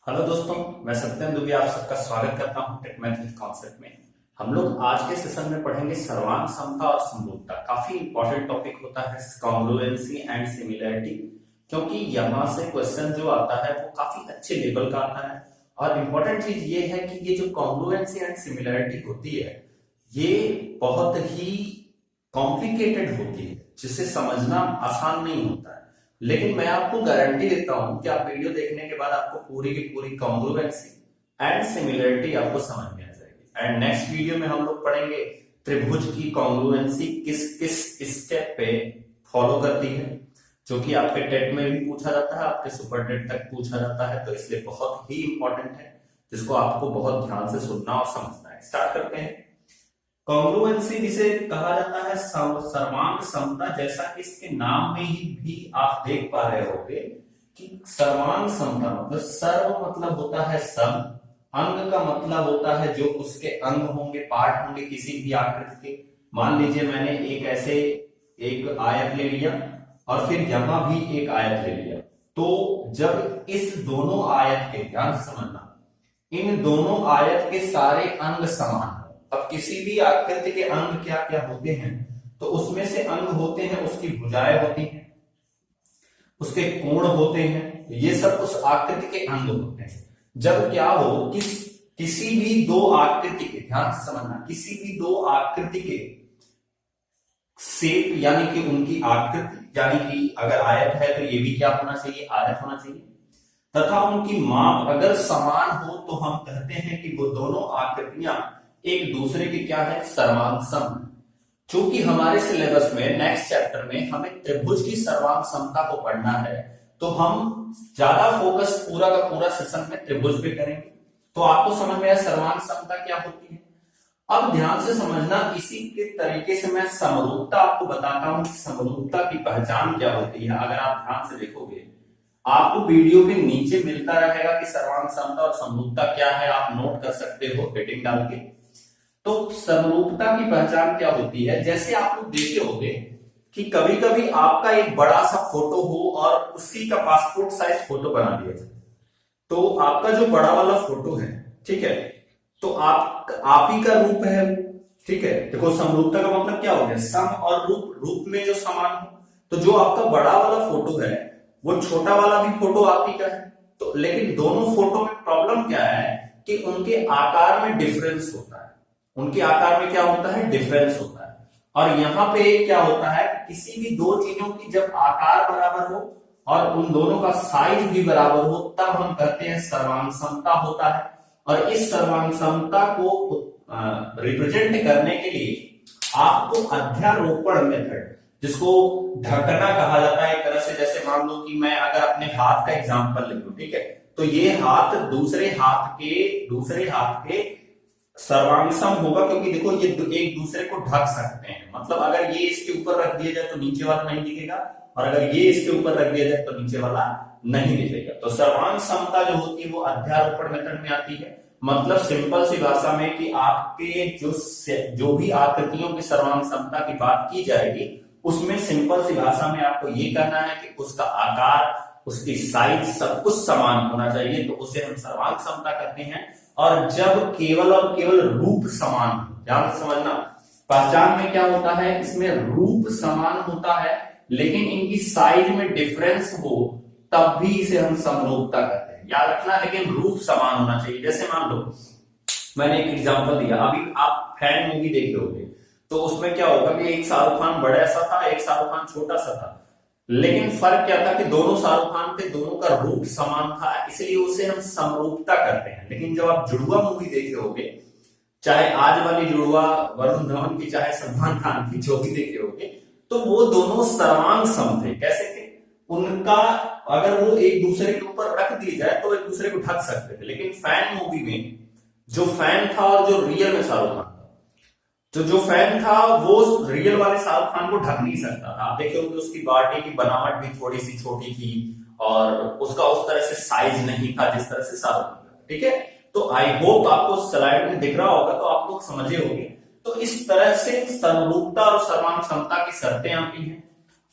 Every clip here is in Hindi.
हेलो दोस्तों, मैं सत्येंद्र दुबे आप सबका स्वागत करता हूं टेक मैथ विद कॉन्सेप्ट में। हम लोग आज के सेशन में पढ़ेंगे सर्वांग समता और समरूपता। काफी इंपॉर्टेंट टॉपिक होता है कॉन्ग्रुएंसी एंड सिमिलरिटी, क्योंकि यहाँ से क्वेश्चन जो आता है वो काफी अच्छे लेवल का आता है। और इम्पोर्टेंट चीज ये है कि ये जो कॉन्ग्रुएंसी एंड सिमिलरिटी होती है ये बहुत ही कॉम्प्लिकेटेड होती है, जिसे समझना आसान नहीं होता है। लेकिन मैं आपको गारंटी देता हूं कि आप वीडियो देखने के बाद आपको पूरी की पूरी कॉन्ग्रुएंसी एंड सिमिलरिटी आपको समझ में आ जाएगी। एंड नेक्स्ट वीडियो में हम लोग पढ़ेंगे त्रिभुज की कॉन्ग्रुएंसी किस किस स्टेप पे फॉलो करती है, जो कि आपके टेट में भी पूछा जाता है, आपके सुपर टेट तक पूछा जाता है। तो इसलिए बहुत ही इंपॉर्टेंट है, जिसको आपको बहुत ध्यान से सुनना और समझना है। स्टार्ट करते हैं। कॉन्ग्रुएंसी जिसे कहा जाता है सर्वांग समता, जैसा इसके नाम में ही भी आप देख पा रहे होंगे कि सर्वांग समता मतलब सर्व मतलब होता है सब, अंग का मतलब होता है जो उसके अंग होंगे, पार्ट होंगे किसी भी आकृति के। मान लीजिए मैंने एक ऐसे एक आयत ले लिया और फिर यहां भी एक आयत ले लिया, तो जब इस दोनों आयत के, ध्यान से समझना, इन दोनों आयत के सारे अंग समान, अब किसी भी आकृति के अंग क्या क्या होते हैं, तो उसमें से अंग होते हैं, उसकी भुजाएं होती हैं, उसके कोण होते हैं, ये सब उस आकृति के अंग होते हैं। जब क्या हो कि किसी भी दो आकृति के, ध्यान से समझना, किसी भी दो आकृति के शेप यानी कि उनकी आकृति, यानी कि अगर आयत है तो ये भी क्या होना चाहिए, आयत होना चाहिए, तथा उनकी माप अगर समान हो तो हम कहते हैं कि वो दोनों आकृतियां एक दूसरे के क्या है, सर्वांग सम। चूंकि हमारे सिलेबस में नेक्स्ट चैप्टर में हमें त्रिभुज की सर्वांग समता को पढ़ना है, तो हम ज्यादा फोकस पूरा का पूरा सेशन में त्रिभुज पे करेंगे। तो आपको समझ में आया सर्वांग समता क्या होती है। अब ध्यान से समझना, इसी के तरीके से मैं समरूपता आपको बताता हूं कि समरूपता की पहचान क्या होती है। अगर आप ध्यान से देखोगे, आपको वीडियो के नीचे मिलता रहेगा कि सर्वांग समता और समरूपता क्या है, आप नोट कर सकते हो हेडिंग डाल के। तो समरूपता की पहचान क्या होती है, जैसे आप लोग देखे होंगे कि कभी कभी आपका एक बड़ा सा फोटो हो और उसी का पासपोर्ट साइज फोटो बना दिया जाए, तो आपका जो बड़ा वाला फोटो है, ठीक है, तो आप ही का रूप है, ठीक है। देखो समरूपता का मतलब क्या हो गया, सम और रूप, रूप में जो समान हो। तो जो आपका बड़ा वाला फोटो है वो छोटा वाला भी फोटो आप ही का है। तो लेकिन दोनों फोटो में प्रॉब्लम क्या है कि उनके आकार में डिफरेंस होता है, उनके आकार में क्या होता है, डिफरेंस होता है। और यहाँ पे क्या होता है, किसी भी दो चीजों की जब आकार बराबर हो और उन दोनों का साइज भी बराबर हो, तब हम कहते हैं सर्वांग समता होता है। और इस सर्वांग समता को रिप्रेजेंट करने के लिए आपको अध्यारोपण मेथड, जिसको ढकना कहा जाता है एक तरह से, जैसे मान लो कि मैं अगर अपने हाथ का एग्जांपल ले लूं, ठीक है, तो ये हाथ दूसरे हाथ के सर्वांगसम होगा, क्योंकि देखो ये एक दूसरे को ढक सकते हैं। मतलब अगर ये इसके ऊपर रख दिया जाए तो नीचे वाला नहीं दिखेगा, और अगर ये इसके ऊपर रख दिया जाए तो नीचे वाला नहीं दिखेगा। तो सर्वांग समता जो होती है वो अध्यारोपण मेथड में आती है। मतलब सिंपल सी भाषा में कि आपके जो भी आकृतियों की सर्वांग समता की बात की जाएगी, उसमें सिंपल सी भाषा में आपको ये कहना है कि उसका आकार, उसकी साइज सब कुछ समान होना चाहिए, तो उसे हम सर्वांग समता कहते हैं। और जब केवल और केवल रूप समान, ध्यान से समझना, पहचान में क्या होता है, इसमें रूप समान होता है लेकिन इनकी साइज में डिफरेंस हो, तब भी इसे हम समरूपता कहते हैं। याद रखना, लेकिन रूप समान होना चाहिए। जैसे मान लो मैंने एक एग्जांपल दिया, अभी आप फैन मूवी देखे होंगे, तो उसमें क्या होगा कि एक शाहरुख खान बड़ा सा था, एक शाहरुख खान छोटा सा था, लेकिन फर्क क्या था कि दोनों शाहरुख खान थे, दोनों का रूप समान था, इसलिए उसे हम समरूपता करते हैं। लेकिन जब आप जुड़वा मूवी देखे होंगे, चाहे आज वाली जुड़वा वरुण धवन की, चाहे सलमान खान की, जो भी देखे होंगे, तो वो दोनों सर्वांग सम थे। कैसे थे, उनका अगर वो एक दूसरे के ऊपर रख दी जाए तो एक दूसरे को ढक सकते थे। लेकिन फैन मूवी में जो फैन था और जो रियल में शाहरुख खान, तो जो फैन था वो रियल वाले शाहरुख खान को ढक नहीं सकता था। आप देखे होंगे उसकी बॉडी की बनावट भी थोड़ी सी छोटी थी और उसका उस तरह से साइज नहीं था जिस तरह से शाहरुख खान था, ठीक है। तो आई होप आपको स्लाइड में दिख रहा होगा, तो आप लोग समझे होंगे। तो इस तरह से समरूपता और सर्वांग समता की शर्तें आती हैं।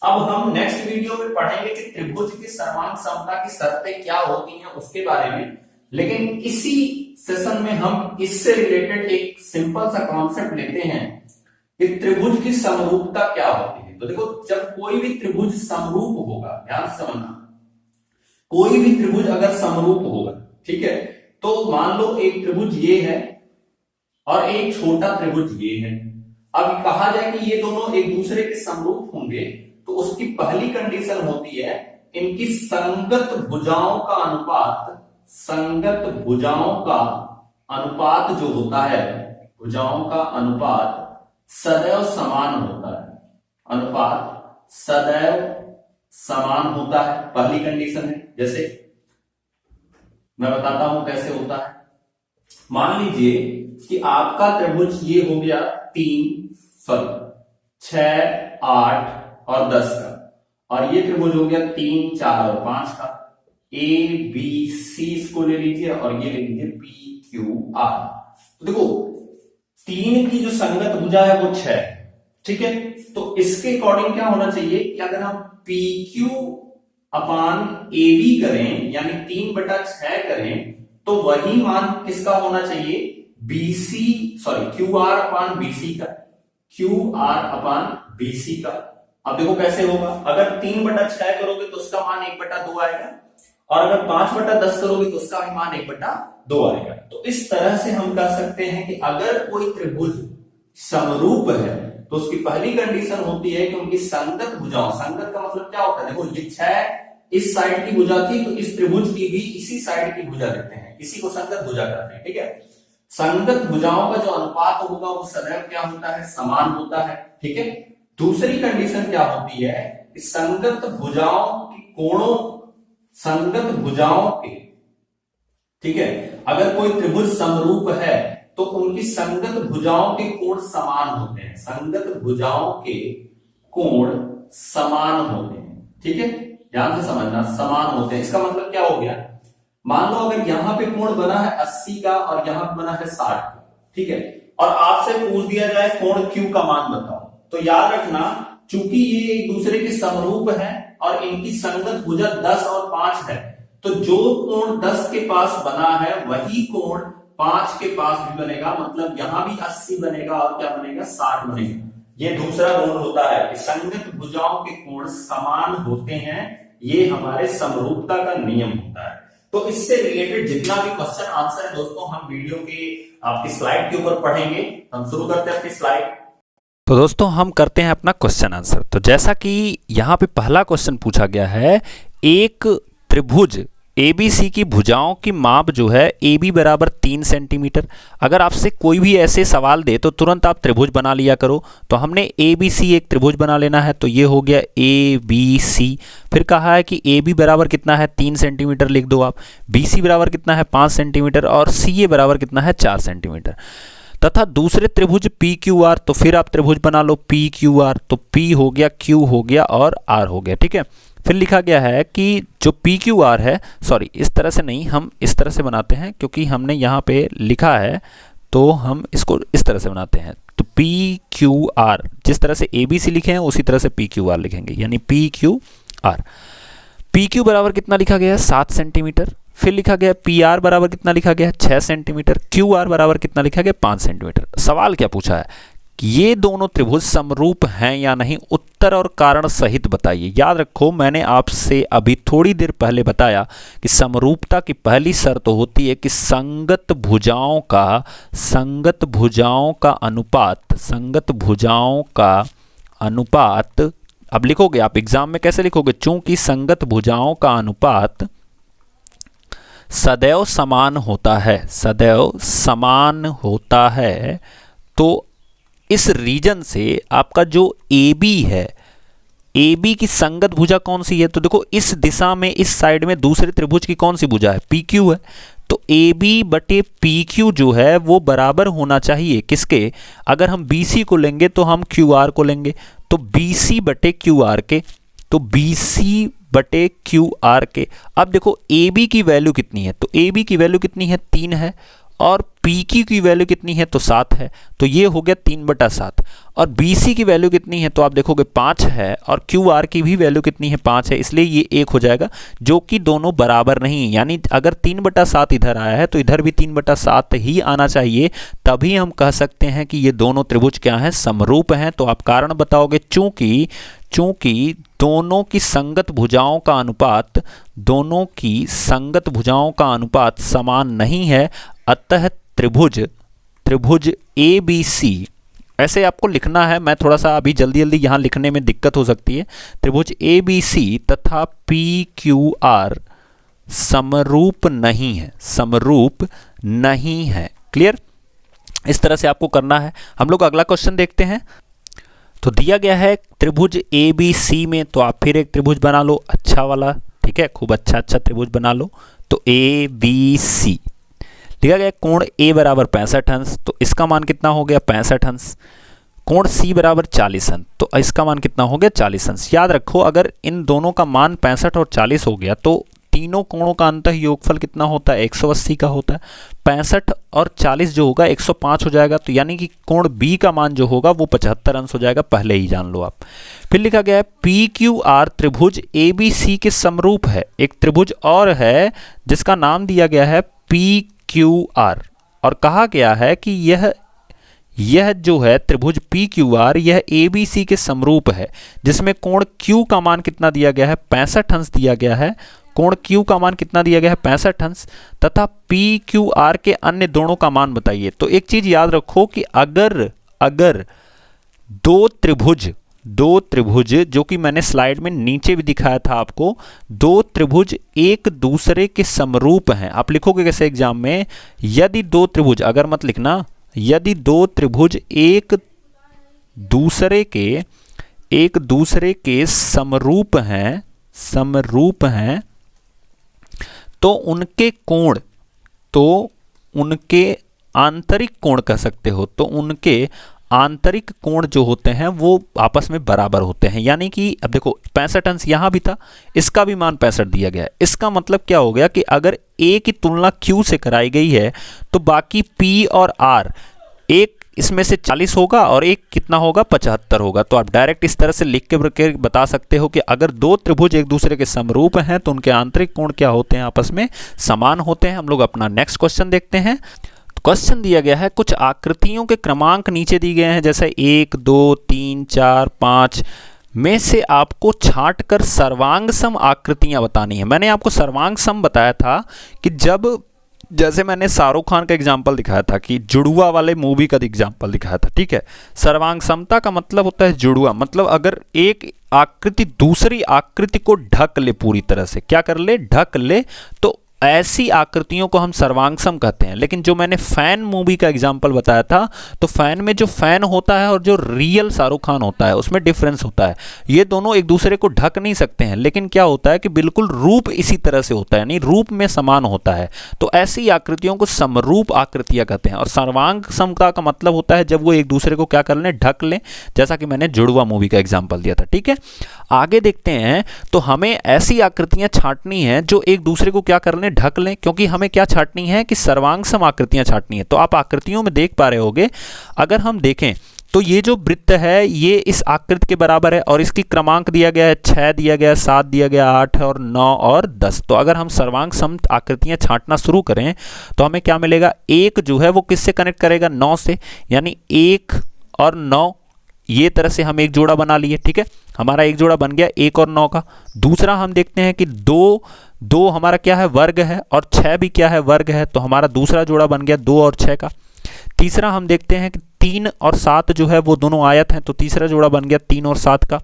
अब हम नेक्स्ट वीडियो में पढ़ेंगे कि त्रिभुज की सर्वांग समता की शर्तें क्या होती हैं उसके बारे में, लेकिन इसी सेशन में हम इससे रिलेटेड एक सिंपल सा कॉन्सेप्ट लेते हैं कि त्रिभुज की समरूपता क्या होती है। तो देखो, जब कोई भी त्रिभुज समरूप होगा, ध्यान से समझना, कोई भी त्रिभुज अगर समरूप होगा, ठीक है, तो मान लो एक त्रिभुज ये है और एक छोटा त्रिभुज ये है। अब कहा जाए कि ये दोनों एक दूसरे के समरूप होंगे, तो उसकी पहली कंडीशन होती है इनकी संगत भुजाओं का अनुपात, संगत भुजाओं का अनुपात जो होता है, भुजाओं का अनुपात सदैव समान होता है, अनुपात सदैव समान होता है, पहली कंडीशन है। जैसे मैं बताता हूं कैसे होता है। मान लीजिए कि आपका त्रिभुज ये हो गया 6, 8 और 10 का, और ये त्रिभुज हो गया 3, 4 और 5 का। ए बी सी इसको ले लीजिए और ये ले लीजिए पी क्यू आर। तो देखो, 3 की जो संगत भुजा है वो 6, ठीक है। तो इसके अकॉर्डिंग क्या होना चाहिए कि अगर हम P Q upon A B करें, यानी 3/6 करें, तो वही मान किसका होना चाहिए, BC, sorry Q R upon BC का, क्यू आर अपान बीसी का। अब देखो कैसे होगा, अगर 3/6 करोगे तो उसका मान 1/2 आएगा, और अगर 5/10 करोगे तो उसका भी मान 1/2 आएगा। तो इस तरह से हम कह सकते हैं कि अगर कोई त्रिभुज समरूप है तो उसकी पहली कंडीशन होती है कि उनकी संगत भुजाओं, संगत का मतलब क्या होता है, देखो ये 6 इस साइड की भुजा थी, तो इस त्रिभुज की भी इसी साइड की भुजा लेते हैं, इसी को संगत भुजा कहते हैं, ठीक है। संगत भुजाओं का जो अनुपात होगा वो सदैव क्या होता है, समान होता है, ठीक है। दूसरी कंडीशन क्या होती है कि संगत भुजाओं के कोणों, संगत भुजाओं के, ठीक है, अगर कोई त्रिभुज समरूप है तो उनकी संगत भुजाओं के कोण समान होते हैं, संगत भुजाओं के कोण समान होते हैं, ठीक है, ध्यान से समझना, समान होते हैं। इसका मतलब क्या हो गया, मान लो अगर यहां पे कोण बना है 80 का और यहां पे बना है 60 का, ठीक है, और आपसे पूछ दिया जाए कोण Q का मान बताओ, तो याद रखना, चूंकि ये एक दूसरे के समरूप है और इनकी संगत भुजा 10 और 5 है, तो जो कोण 10 के पास बना है वही कोण 5 के पास भी बनेगा, मतलब यहां भी 80 बनेगा और क्या बनेगा, 60 बनेगा। ये दूसरा गुण होता है कि संगत भुजाओं के कोण समान होते हैं, ये हमारे समरूपता का नियम होता है। तो इससे रिलेटेड जितना भी क्वेश्चन आंसर है दोस्तों, हम वीडियो के आपकी स्लाइड के ऊपर पढ़ेंगे। हम शुरू करते हैं अपनी स्लाइड। तो दोस्तों हम करते हैं अपना क्वेश्चन आंसर। तो जैसा कि यहाँ पे पहला क्वेश्चन पूछा गया है, एक त्रिभुज ABC की भुजाओं की माप जो है AB बराबर 3 सेंटीमीटर। अगर आपसे कोई भी ऐसे सवाल दे तो तुरंत आप त्रिभुज बना लिया करो। तो हमने ABC एक त्रिभुज बना लेना है, तो ये हो गया ABC। फिर कहा है कि AB बराबर कितना है, 3 सेंटीमीटर लिख दो आप, BC बराबर कितना है 5 सेंटीमीटर, और CA बराबर कितना है 4 सेंटीमीटर। तथा दूसरे त्रिभुज PQR, तो फिर आप त्रिभुज बना लो PQR, तो P हो गया, Q हो गया और R हो गया, ठीक है। फिर लिखा गया है कि जो PQR है, सॉरी इस तरह से नहीं, हम इस तरह से बनाते हैं क्योंकि हमने यहाँ पे लिखा है, तो हम इसको इस तरह से बनाते हैं। तो PQR, जिस तरह से ABC लिखे हैं उसी तरह से PQR लिखेंगे, यानी PQR। PQ बराबर कितना लिखा गया है, 7 सेंटीमीटर। फिर लिखा गया PR बराबर कितना लिखा गया है, 6 सेंटीमीटर। QR बराबर कितना लिखा गया, 5 सेंटीमीटर। सवाल क्या पूछा है कि ये दोनों त्रिभुज समरूप हैं या नहीं, उत्तर और कारण सहित बताइए। याद रखो, मैंने आपसे अभी थोड़ी देर पहले बताया कि समरूपता की पहली शर्त होती है कि संगत भुजाओं का अनुपात, अब लिखोगे आप एग्जाम में कैसे लिखोगे, चूंकि संगत भुजाओं का अनुपात सदैव समान होता है, तो इस रीजन से आपका जो AB है, AB की संगत भुजा कौन सी है, तो देखो इस दिशा में, इस साइड में दूसरे त्रिभुज की कौन सी भुजा है, PQ है। तो AB बटे PQ जो है वो बराबर होना चाहिए किसके, अगर हम BC को लेंगे तो हम QR को लेंगे, तो BC बटे QR के, तो BC बटे QR के। अब देखो AB की वैल्यू कितनी है, तो AB की वैल्यू कितनी है, 3 है, और PQ की वैल्यू कितनी है, तो 7 है, तो ये हो गया 3/7। और BC की वैल्यू कितनी है, तो आप देखोगे 5 है, और QR की भी वैल्यू कितनी है, 5 है, इसलिए ये 1 हो जाएगा, जो कि दोनों बराबर नहीं है। यानी अगर 3/7 इधर आया है तो इधर भी 3/7 ही आना चाहिए, तभी हम कह सकते हैं कि ये दोनों त्रिभुज क्या हैं, समरूप हैं। तो आप कारण बताओगे, चूंकि दोनों की संगत भुजाओं का अनुपात समान नहीं है, अतः त्रिभुज ABC, ऐसे आपको लिखना है, मैं थोड़ा सा अभी जल्दी यहाँ लिखने में दिक्कत हो सकती है। त्रिभुज ABC तथा PQR समरूप नहीं है। क्लियर? इस तरह से आपको करना है। हम लोग अगला क्वेश्चन देखते हैं। तो दिया गया है त्रिभुज ABC में, तो आप फिर एक त्रिभुज बना लो अच्छा वाला, ठीक है, खूब अच्छा त्रिभुज बना लो। तो ABC दिया गया, कोण A बराबर 65 अंश, तो इसका मान कितना हो गया, 65 अंश। कोण C बराबर 40 अंश, तो इसका मान कितना हो गया, 40 अंश। याद रखो, अगर इन दोनों का मान 65 और 40 हो गया तो तीनों कोणों का अंतः योगफल कितना होता है, 180 का होता है। 65 और 40 जो होगा 105 हो जाएगा, तो यानी कि कोण B का मान जो होगा वो 75 अंश हो जाएगा, पहले ही जान लो आप। फिर लिखा गया है PQR त्रिभुज ABC के समरूप है। एक त्रिभुज और है जिसका नाम दिया गया है PQR, और कहा गया है कि यह जो है त्रिभुज PQR यह ABC के समरूप है, जिसमें कोण Q का मान कितना दिया गया है, 65 अंश दिया गया है। कोण Q का मान कितना दिया गया है, 65 अंश, तथा PQR के अन्य दोनों का मान बताइए। तो एक चीज याद रखो कि अगर दो त्रिभुज जो कि मैंने स्लाइड में नीचे भी दिखाया था आपको, दो त्रिभुज एक दूसरे के समरूप हैं। आप लिखोगे कैसे एग्जाम में, यदि दो त्रिभुज, अगर मत लिखना, यदि दो त्रिभुज एक दूसरे के समरूप हैं तो उनके आंतरिक कोण कह सकते हो, तो उनके आंतरिक कोण जो होते हैं वो आपस में बराबर होते हैं। यानी कि अब देखो 65 अंश यहां भी था, इसका भी मान 65 दिया गया है। इसका मतलब क्या हो गया कि अगर A की तुलना Q से कराई गई है तो बाकी P और R, एक इसमें से 40 होगा और एक कितना होगा, 75 होगा। तो आप डायरेक्ट इस तरह से लिख के बता सकते हो कि अगर दो त्रिभुज एक दूसरे के समरूप हैं तो उनके आंतरिक कोण क्या होते हैं, आपस में समान होते हैं। हम लोग अपना नेक्स्ट क्वेश्चन देखते हैं। क्वेश्चन दिया गया है, कुछ आकृतियों के क्रमांक नीचे दिए गए हैं, जैसे 1 2 3 4 5 में से आपको छांटकर सर्वांग सम आकृतियां बतानी है। मैंने आपको सर्वांग सम बताया था कि जैसे मैंने शाहरुख खान का एग्जाम्पल दिखाया था, कि जुड़वा वाले मूवी का एग्जाम्पल दिखाया था, ठीक है। सर्वांग समता का मतलब होता है जुड़वा, मतलब अगर एक आकृति दूसरी आकृति को ढक ले, पूरी तरह से क्या कर ले, ढक ले, तो ऐसी आकृतियों को हम सर्वांगसम कहते हैं। लेकिन जो मैंने फैन मूवी का एग्जाम्पल बताया था, तो फैन में जो फैन होता है और जो रियल शाहरुख खान होता है उसमें डिफरेंस होता है। ये दोनों एक दूसरे को ढक नहीं सकते हैं, लेकिन क्या होता है कि बिल्कुल रूप इसी तरह से होता है, यानी रूप में समान होता है। तो ऐसी आकृतियों को समरूप आकृतियां कहते हैं। और सर्वांग समता का मतलब होता है जब वो एक दूसरे को क्या कर लें, ढक लें, जैसा कि मैंने जुड़वा मूवी का एग्जाम्पल दिया था, ठीक है। आगे देखते हैं, तो हमें ऐसी आकृतियां छांटनी है जो एक दूसरे को क्या कर लें, ढक लें, क्योंकि हमें क्या छांटनी है कि सर्वांग सम आकृतियां छांटनी है। तो आप आकृतियों में देख पा रहे होगे, अगर हम देखें तो ये जो वृत्त है ये इस आकृति के बराबर है और इसकी क्रमांक दिया गया है 6 दिया गया, 7 दिया गया, 8 और 9 और 10। तो अगर हम सर्वांग सम आकृतियां छांटना शुरू करें तो हमें क्या मिलेगा, एक जो है वो किससे कनेक्ट करेगा, 9 से, यानी 1 और 9, ये तरह से हम एक जोड़ा बना लिए, ठीक है। हमारा एक जोड़ा बन गया 1 और 9 का। दूसरा हम देखते हैं कि 2 हमारा क्या है, वर्ग है, और 6 भी क्या है, वर्ग है, तो हमारा दूसरा जोड़ा बन गया 2 और 6 का। तीसरा हम देखते हैं कि 3 और 7 जो है वो दोनों आयत हैं, तो तीसरा जोड़ा बन गया 3 और 7 का।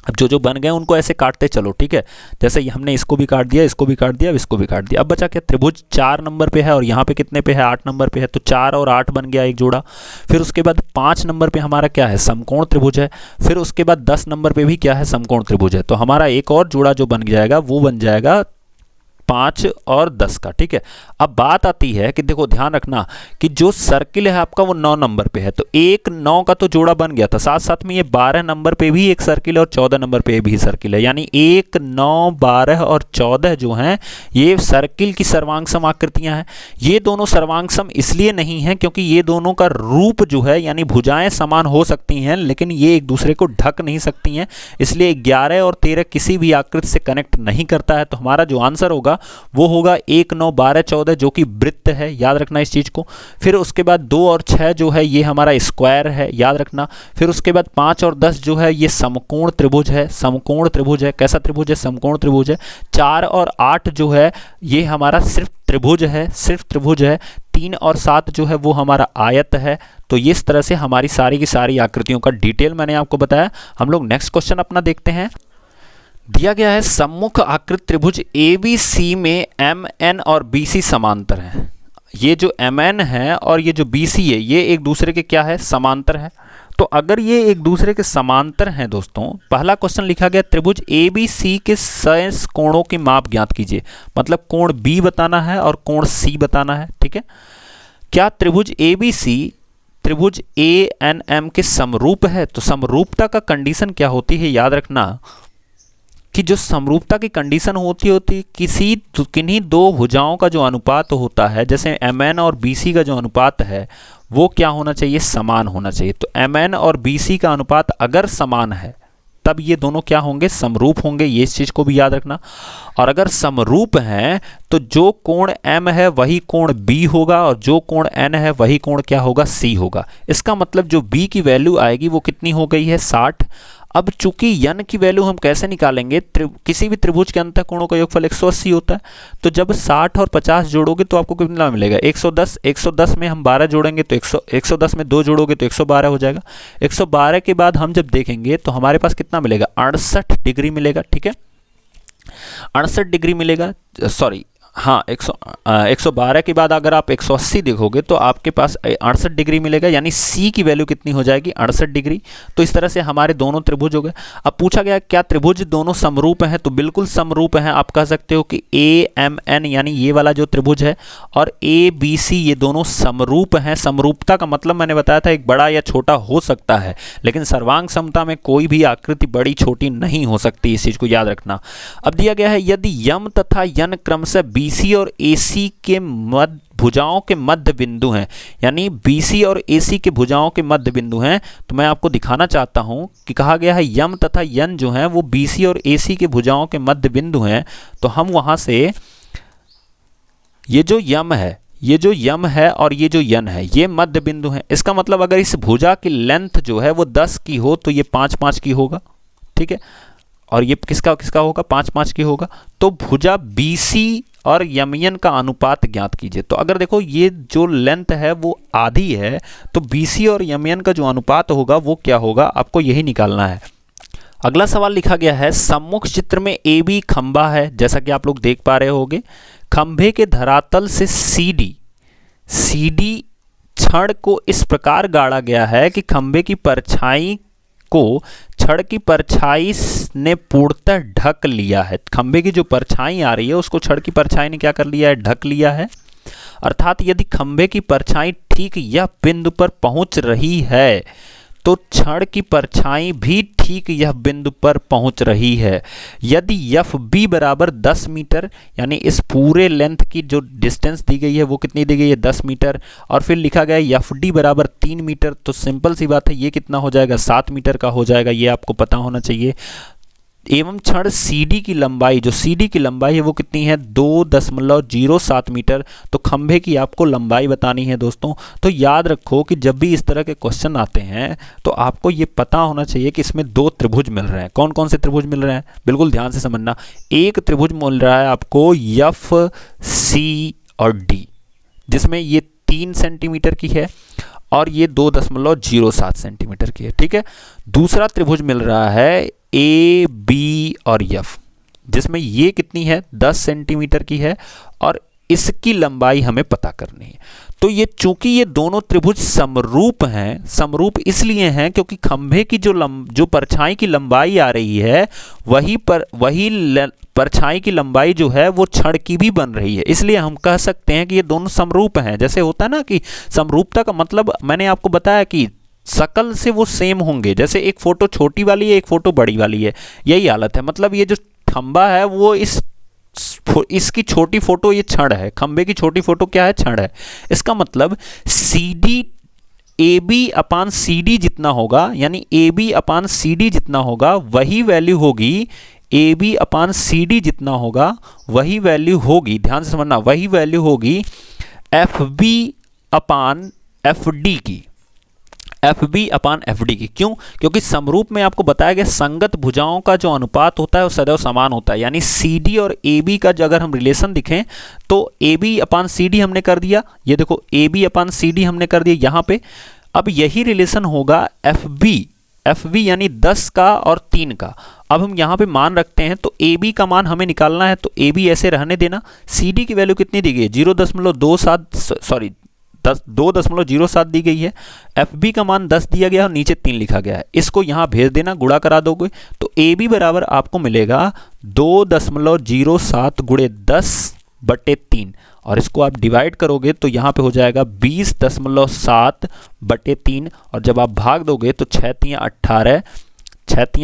अब जो बन गए उनको ऐसे काटते चलो, ठीक है। जैसे हमने इसको भी काट दिया, इसको भी काट दिया, इसको भी काट दिया। अब बचा क्या, त्रिभुज 4 नंबर पे है और यहाँ पे कितने पे है, 8 नंबर पे है, तो 4 और 8 बन गया एक जोड़ा। फिर उसके बाद 5 नंबर पे हमारा क्या है, समकोण त्रिभुज है। फिर उसके बाद 10 नंबर पे भी क्या है, समकोण त्रिभुज है। तो हमारा एक और जोड़ा जो बन जाएगा वो बन जाएगा 5 और 10 का। ठीक है, अब बात आती है कि देखो ध्यान रखना कि जो सर्किल है आपका वो 9 नंबर पे है, तो 1 9 का तो जोड़ा बन गया था, साथ साथ में ये 12 नंबर पे भी एक सर्किल है और 14 नंबर पे भी सर्किल है, यानी 1 9 12 और 14 जो हैं ये सर्किल की सर्वांग सम आकृतियां हैं। ये दोनों सर्वांग सम इसलिए नहीं है क्योंकि ये दोनों का रूप जो है यानी भुजाएं समान हो सकती हैं लेकिन ये एक दूसरे को ढक नहीं सकती हैं, इसलिए 11 और 13 किसी भी आकृति से कनेक्ट नहीं करता है। तो हमारा जो आंसर होगा वो होगा 1 9 12 14 जो कि वृत्त है, याद रखना इस चीज को। फिर उसके बाद 2 और 6 जो है ये हमारा स्क्वायर है, याद रखना। फिर उसके बाद 5 और 10 जो है ये समकोण त्रिभुज है, समकोण त्रिभुज है। कैसा त्रिभुज है? समकोण त्रिभुज है। 4 और 8 जो है ये हमारा सिर्फ त्रिभुज है, सिर्फ त्रिभुज है। 3 और 7 जो है वो हमारा आयत है। तो इस तरह से हमारी सारी की सारी आकृतियों का डिटेल मैंने आपको बताया। हम लोग नेक्स्ट क्वेश्चन अपना देखते हैं। दिया गया है सम्मुख आकृत त्रिभुज ABC में MN और BC समांतर हैं। ये जो MN है और ये जो BC है ये एक दूसरे के क्या है? समांतर है। तो अगर ये एक दूसरे के समांतर हैं दोस्तों, पहला क्वेश्चन लिखा गया त्रिभुज ABC के शेष कोणों की माप ज्ञात कीजिए, मतलब कोण B बताना है और कोण C बताना है। ठीक है, क्या त्रिभुज ABC त्रिभुज ANM के समरूप है? तो समरूपता का कंडीशन क्या होती है? याद रखना कि जो समरूपता की कंडीशन होती किन्हीं दो भुजाओं का जो अनुपात होता है, जैसे MN और BC का जो अनुपात है वो क्या होना चाहिए? समान होना चाहिए। तो MN और BC का अनुपात अगर समान है तब ये दोनों क्या होंगे? समरूप होंगे। ये इस चीज को भी याद रखना। और अगर समरूप हैं तो जो कोण M है वही कोण B होगा और जो कोण N है वही कोण क्या होगा? C होगा। इसका मतलब जो B की वैल्यू आएगी वो कितनी हो गई है? 60। अब चूंकि यन की वैल्यू हम कैसे निकालेंगे? किसी भी त्रिभुज के अंतः कोणों का योगफल 180 होता है। तो जब 60 और 50 जोड़ोगे तो आपको कितना मिलेगा? 110। 110 में हम 12 जोड़ेंगे तो 110 में 2 जोड़ोगे तो 112 हो जाएगा। 112 के बाद हम जब देखेंगे तो हमारे पास कितना मिलेगा? 68 डिग्री मिलेगा। ठीक है, 68 डिग्री मिलेगा। सॉरी, हाँ, 112 के बाद अगर आप 180 देखोगे तो आपके पास 68 डिग्री मिलेगा, यानी C की वैल्यू कितनी हो जाएगी? 68 डिग्री। तो इस तरह से हमारे दोनों त्रिभुज हो गए। अब पूछा गया क्या त्रिभुज दोनों समरूप हैं? तो बिल्कुल समरूप हैं। आप कह सकते हो कि AMN यानी ये वाला जो त्रिभुज है और ABC ये दोनों समरूप हैं। समरूपता का मतलब मैंने बताया था एक बड़ा या छोटा हो सकता है, लेकिन सर्वांग समता में कोई भी आकृति बड़ी छोटी नहीं हो सकती, इस चीज को याद रखना। अब दिया गया है यदि यम तथा यन क्रमशः BC और AC के मध्य भुजाओं के मध्य बिंदु हैं, यानी BC और AC के भुजाओं के मध्य बिंदु हैं, तो मैं आपको दिखाना चाहता हूं कि कहा गया है यम तथा यन जो हैं वो BC और AC के भुजाओं के मध्य बिंदु हैं। तो हम वहां से ये जो यम है, ये जो यम है और ये जो यन है ये मध्य बिंदु है। इसका मतलब अगर इस भुजा की लेंथ जो है वो 10 की हो तो ये 5 5 की होगा। ठीक है, और ये किसका किसका होगा? 5 5 की होगा। तो भुजा BC और यमयन का अनुपात ज्ञात कीजिए। तो अगर देखो ये जो लेंथ है वो आधी है तो BC और यमयन का जो अनुपात होगा वो क्या होगा? आपको यही निकालना है। अगला सवाल लिखा गया है सम्मुख चित्र में AB खंभा है, जैसा कि आप लोग देख पा रहे होंगे। खंभे के धरातल से CD छड़ को इस प्रकार गाड़ा गया है कि खंभे की परछाई को छड़ की परछाई ने पूर्णतः ढक लिया है। खंभे की जो परछाई आ रही है उसको छड़ की परछाई ने क्या कर लिया है? ढक लिया है। अर्थात यदि खंभे की परछाई ठीक यह बिंदु पर पहुंच रही है तो छड़ की परछाई भी ठीक यह बिंदु पर पहुंच रही है। यदि FB बराबर 10 मीटर, यानी इस पूरे लेंथ की जो डिस्टेंस दी गई है वो कितनी दी गई है? 10 मीटर। और फिर लिखा गया है FD बराबर 3 मीटर, तो सिंपल सी बात है ये कितना हो जाएगा? 7 मीटर का हो जाएगा। ये आपको पता होना चाहिए। एवं छड़ CD की लंबाई, जो CD की लंबाई है वो कितनी है? 2.07 मीटर। तो खंभे की आपको लंबाई बतानी है दोस्तों। तो याद रखो कि जब भी इस तरह के क्वेश्चन आते हैं तो आपको ये पता होना चाहिए कि इसमें 2 त्रिभुज मिल रहे हैं। कौन कौन से त्रिभुज मिल रहे हैं? बिल्कुल ध्यान से समझना। एक त्रिभुज मिल रहा है आपको FC और D, जिसमें ये 3 सेंटीमीटर की है और ये 2.07 सेंटीमीटर की है। ठीक है, दूसरा त्रिभुज मिल रहा है AB और F, जिसमें ये कितनी है? 10 सेंटीमीटर की है और इसकी लंबाई हमें पता करनी है। तो ये चूंकि ये दोनों त्रिभुज समरूप हैं, समरूप इसलिए हैं क्योंकि खंभे की जो परछाई की लंबाई आ रही है वही परछाई की लंबाई जो है वो छड़ की भी बन रही है, इसलिए हम कह सकते हैं कि ये दोनों समरूप हैं। जैसे होता है ना कि समरूपता का मतलब मैंने आपको बताया कि शकल से वो सेम होंगे, जैसे एक फोटो छोटी वाली है एक फोटो बड़ी वाली है, यही हालत है। मतलब ये जो खंभा है वो इसकी छोटी फोटो ये छड़ है, खंबे की छोटी फोटो क्या है, छड़ है। इसका मतलब CD AB अपान CD जितना होगा, यानी AB अपान CD जितना होगा वही वैल्यू होगी, AB अपान CD जितना होगा वही वैल्यू होगी, ध्यान से समझना, वही वैल्यू होगी FB अपान FD की, FB अपान FD की। क्यों? क्योंकि समरूप में आपको बताया गया संगत भुजाओं का जो अनुपात होता है वो सदैव समान होता है, यानी CD और AB का जो अगर हम रिलेशन दिखें तो AB अपान CD हमने कर दिया, ये देखो AB अपान CD हमने कर दिया यहाँ पे। अब यही रिलेशन होगा FB यानी 10 का और 3 का। अब हम यहाँ पे मान रखते हैं तो AB का मान हमें निकालना है, तो AB ऐसे रहने देना। CD की वैल्यू कितनी दी गई है, 2.07 दी गई है। FB का मान 10 दिया गया और नीचे 3 लिखा गया है, इसको यहाँ भेज देना, गुणा करा दोगे तो AB बराबर आपको मिलेगा 2.07 गुणे 10/3, और इसको आप डिवाइड करोगे तो यहाँ पे हो जाएगा 20.7/3, और जब आप भाग दोगे तो 6 3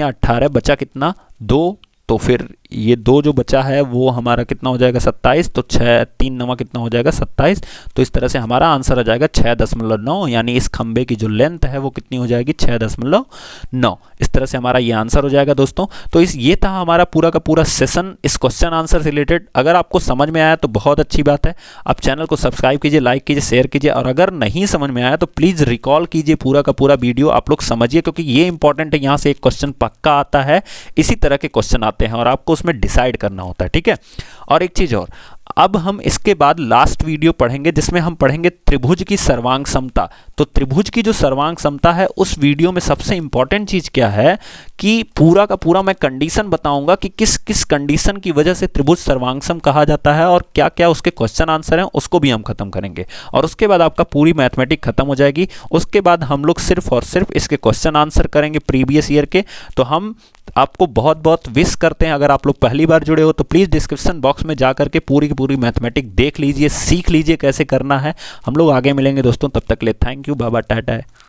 18, बचा कितना 2, तो फिर ये 2 जो बचा है वो हमारा कितना हो जाएगा 27, तो 6 3 9 कितना हो जाएगा 27। तो इस तरह से हमारा आंसर आ जाएगा 6.9, यानी इस खंबे की जो लेंथ है वो कितनी हो जाएगी 6.9। इस तरह से हमारा ये आंसर हो जाएगा दोस्तों। तो ये था हमारा पूरा का पूरा सेशन इस क्वेश्चन आंसर से रिलेटेड। अगर आपको समझ में आया तो बहुत अच्छी बात है, आप चैनल को सब्सक्राइब कीजिए, लाइक कीजिए, शेयर कीजिए, और अगर नहीं समझ में आया तो प्लीज़ रिकॉल कीजिए पूरा का पूरा वीडियो, आप लोग समझिए, क्योंकि ये इंपॉर्टेंट है। यहाँ से एक क्वेश्चन पक्का आता है, इसी तरह के क्वेश्चन आते हैं और आपको उसमें डिसाइड करना होता है, ठीक है। और एक चीज़ और, अब हम इसके बाद लास्ट वीडियो पढ़ेंगे जिसमें हम पढ़ेंगे त्रिभुज की सर्वांग समता। तो त्रिभुज की जो सर्वांग समता है उस वीडियो में सबसे इंपॉर्टेंट चीज़ क्या है कि पूरा का पूरा मैं कंडीशन बताऊंगा कि किस किस कंडीशन की वजह से त्रिभुज सर्वांगसम कहा जाता है और क्या क्या उसके क्वेश्चन आंसर हैं, उसको भी हम खत्म करेंगे। और उसके बाद आपका पूरी मैथमेटिक खत्म हो जाएगी। उसके बाद हम लोग सिर्फ और सिर्फ इसके क्वेश्चन आंसर करेंगे प्रीवियस ईयर के। तो हम आपको बहुत बहुत विश करते हैं। अगर आप लोग पहली बार जुड़े हो तो प्लीज़ डिस्क्रिप्शन बॉक्स में जा करके पूरी की पूरी मैथमेटिक देख लीजिए, सीख लीजिए कैसे करना है। हम लोग आगे मिलेंगे दोस्तों, तब तक के लिए thank you, bye bye, Tata.